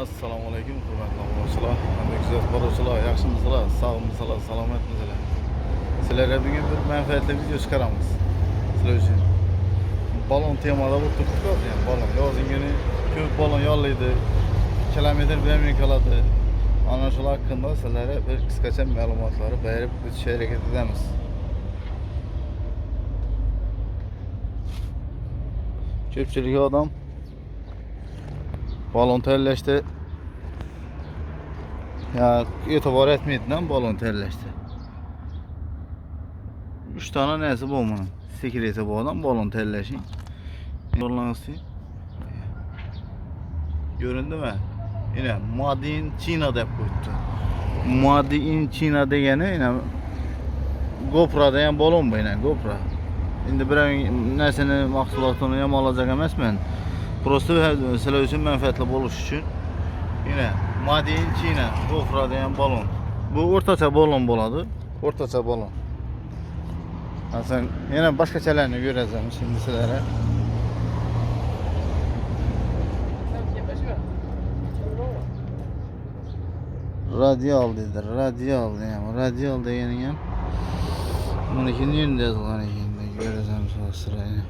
Assalomu alaykum, hurmatli obunachilar, kuzatib boruvchilar, yaxshimisizlar, sog'misizlar, salomatmisizlar? Sizlarga bugun bir manfaatli video chiqaramiz. Sizlar uchun balon temada o'tiribdi, yani balon yozingini ko'p balon yollaydi, kilometr bilan qoladi. Ana shular hakkında sizlarga bir qisqacha ma'lumotlarni berib o'tishga harakat etamiz. Ko'pchilik odam balon tayyorlashda ya e'tibor etmaydidan balon tayyorlashda. 3 tane narsa bor bunun. Sekreti bu adam balon tayyorlashing. Yo'llanısı. Göründü mü? Yine Made in China deb qo'yibdi. Made in China degani yine GoPro degan balon bu, yine GoPro. Endi biror narsani mahsulotini ham olajak emasman. Prosta sizlar uchun manfaatli bo'lishi uchun yine Made in China GoPro degan balon. Bu o'rtacha balon bo'ladi. O'rtacha balon. Sen yine başqachalarni ko'rasan şimdi sizlarga. Radial dedi. Radial yani. Radial degani ham buniki nerede yozilgan ekan ko'rasan sırayla.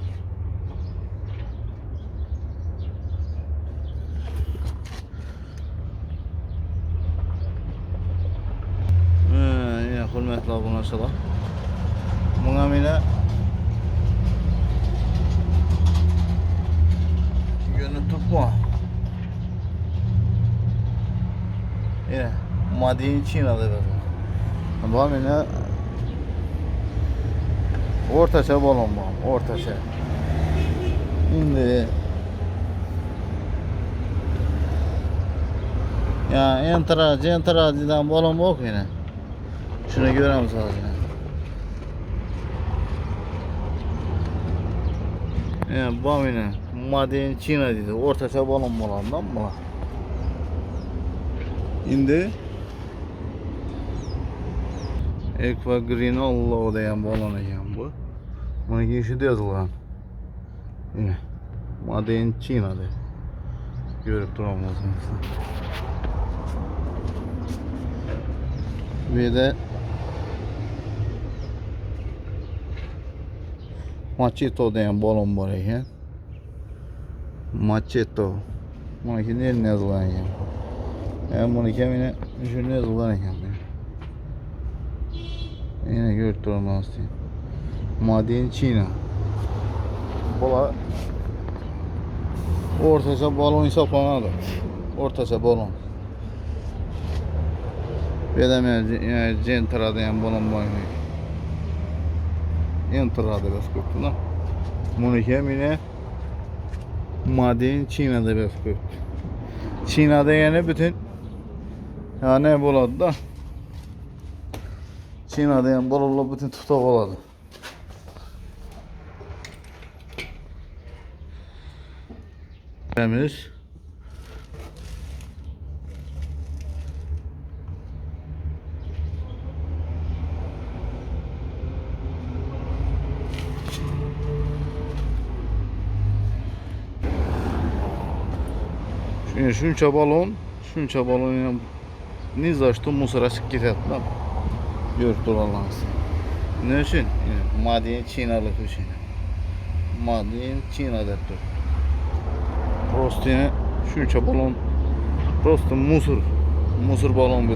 Ya hurmatli obunachilar. Bunga meni YouTube'ma yine Made in China deb yozilgan. Bu meni o'rtacha balon bu, o'rtacha. Endi ya entra degan balon bor yine. Shuni ko'ramiz hozir. Yani bu yine Made in China dedi. O'rtacha balon bo'landan bu. Endi Aqua Green Allah degan balon ekan bu. Buniki shunda yozilgan. Yine Made in China deb ko'rib turamiz. Bu yerda Macheto degan balon bor ekan. Macheto. Buniki nerede yozilgan ekan? Buniki ham yine shunda yozilgan ekan. Yine ko'rib turamiz. Made in China. Bola o'rtacha balon hisoblanadi. O'rtacha balon. Bu yerda men Gentra degan balon bor ekan. Entra deb yozibdi. Buniki ham yine Made in China deb yozibdi. China degani bütün ya ne bo'ladi da? China degan balonlar bütün tutab oladi. Temiz. Shuncha balon ham nizashda musora chiqib ketadi da. Ko'rib turibsiz. Ne uchun? Made in China'lik uchun. Made in China deb tur. Prosta shuncha balon prosta musor balon bu.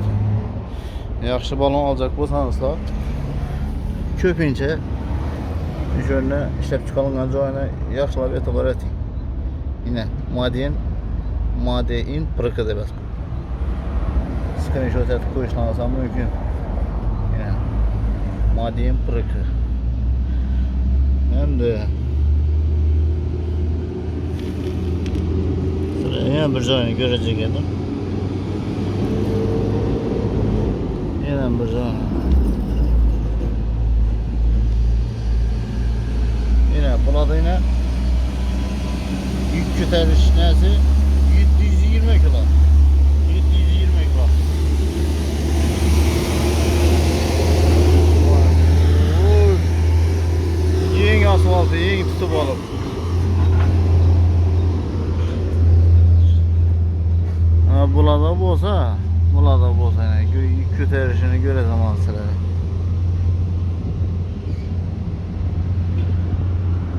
Yaxshi balon olacak bo'lsangizlar ko'pincha o'shani ishlab chiqarilgan joyini yaxshilab e'tibor eting. Yine Made in PRK deb yozib. Screenshot etib qo'yishlarsa mumkin. Yine Made in PRK. Endi yana bir joyini ko'rajak edim. Yana bir joy. Yine burada yine yük ko'tarish narsa 720 kilo. 720 kilo. Yeng asfaltı, yeng tutib olib. bulada bolsa, yani yük kötərişini görə zaman sıra.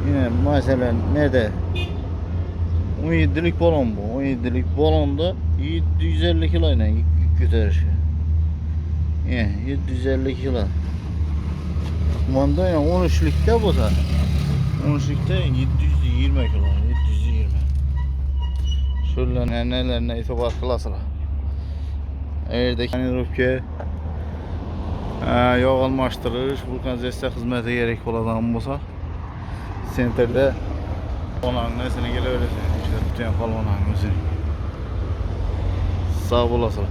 Yine mesela nerede? 17'lik balon bu. 17'lik balonda 750 kilo ile yük kötərişi. Yani 750 kilo. Manda yani 13'lükte bu da. 13'lükte 720 kilo. 720. Şöyle nelerine itibar kılasılar. Eğerdeki rübke yağ almıştırır. Vulkanizasiya xizməti gerek olan olsa sentrdə olan nesini gələ öyrəsin. İşte tutuyan falan özünü. Sağ olasın.